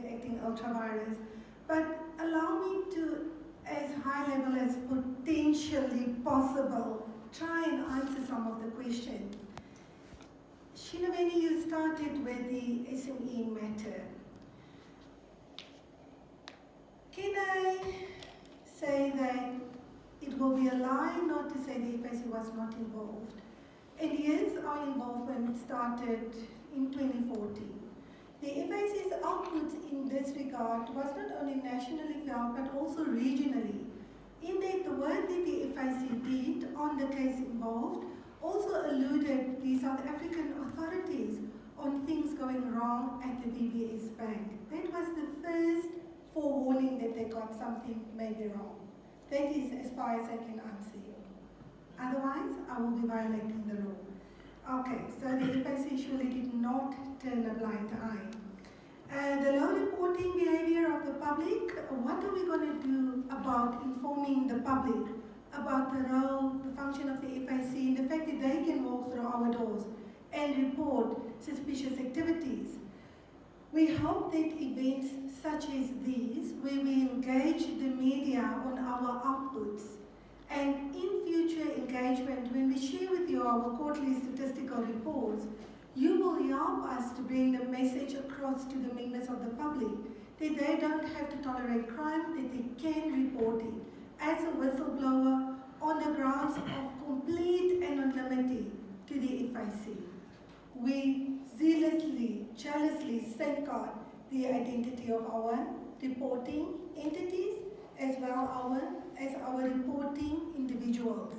be acting ultra-virus. But allow me to, as high level as potentially possible, try and answer some of the questions. Shinovene, you started with the SME matter. Can I say that it will be a lie not to say the FIC was not involved? And yes, our involvement started in 2014. The FIC's output in this regard was not only nationally felt but also regionally. In that the work that the FIC did on the case involved also alluded the South African authorities on things going wrong at the VBS Bank. That was the first forewarning that they got something may be wrong. That is as far as I can answer you. Otherwise, I will be violating the law. Okay, so the FIC surely did not turn a blind eye. The low reporting behavior of the public, what are we going to do about informing the public about the role, the function of the FIC, and the fact that they can walk through our doors and report suspicious activities? We hope that events such as these, where we engage the media on our outputs, and in future engagement, when we share with you our quarterly statistical reports, you will help us to bring the message across to the members of the public that they don't have to tolerate crime, that they can report it as a whistleblower on the grounds of complete anonymity to the FIC. We zealously, jealously safeguard the identity of our reporting entities as well as our reporting individuals.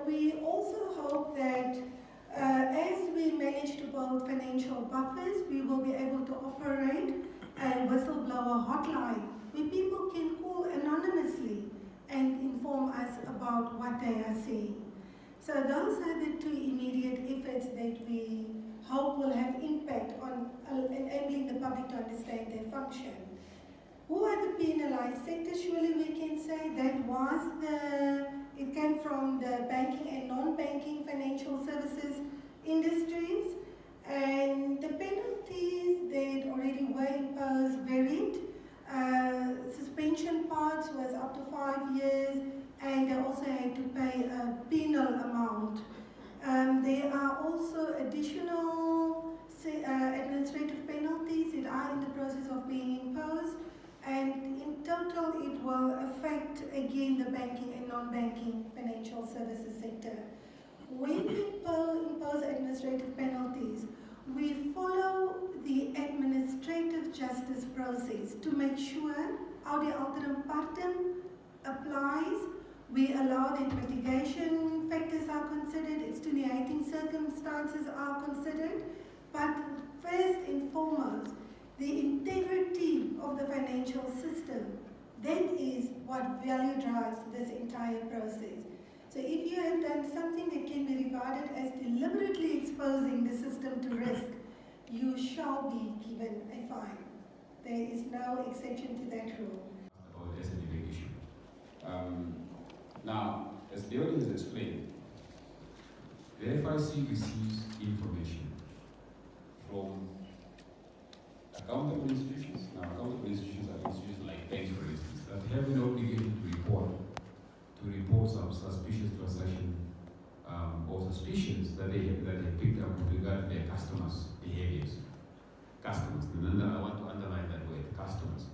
We also hope that as we manage to build financial buffers, we will be able to operate a whistleblower hotline where people can call anonymously and inform us about what they are seeing. So those are the two immediate efforts that we hope will have impact on enabling the public to understand their function. Who are the penalized sectors? Surely we can say that it came from the banking and non-banking financial services industries, and the penalties that already were imposed varied. Suspension parts was up to 5 years, and they also had to pay a penal amount. There are also additional administrative penalties that are in the process of being imposed, and in total it will affect again the banking and non-banking financial services sector. When we impose administrative penalties, we follow the administrative justice process to make sure audi alteram partem applies. We allow that mitigation factors are considered, extenuating circumstances are considered, but first and foremost, the integrity of the financial system, that is what value drives this entire process. So if you have done something that can be regarded as deliberately exposing the system to risk, you shall be given a fine. There is no exception to that rule. About the SME Bank issue. Now, as Leonie has explained, the FIC receives information from accountable institutions. Now, accountable institutions are institutions like banks, for instance, that have an obligation to report some suspicious transaction or suspicions that they picked up with regard to their customers' behaviors. Customers, and I want to underline that word, customers.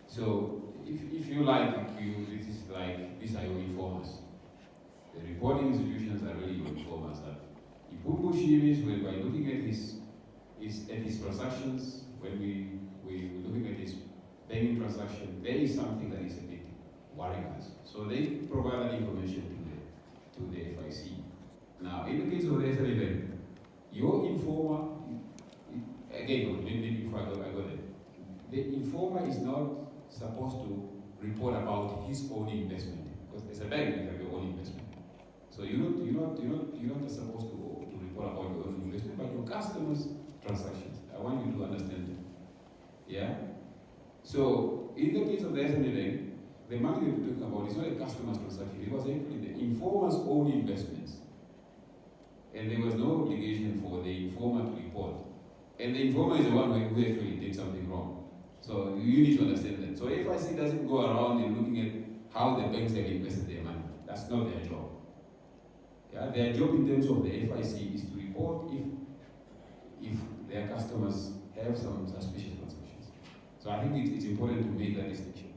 So, if you like, these are your informers. The reporting institutions are really your informers. Ipumbu Shiimi, when we're looking at his transactions, when we're looking at his banking transaction, there is something that is a bit worrying us. So they provide that information to the FIC. Now, in the case of the SME Bank, your informer, again, maybe before I go there, the informer is not supposed to report about his own investment, because as a bank you have your own investment. So you're not supposed to report about your own investment, but your customers' transactions. I want you to understand that. Yeah. So in the case of the SME Bank, the money that we're talking about is not a customer's transaction. It was actually the informer's own investments, and there was no obligation for the informer to report And the informer is the one who actually did something wrong. So you need to understand that. So FIC doesn't go around and looking at how the banks have invested their money. That's not their job. Yeah, their job in terms of the FIC is to report if their customers have some suspicious transactions. So I think it's important to make that distinction.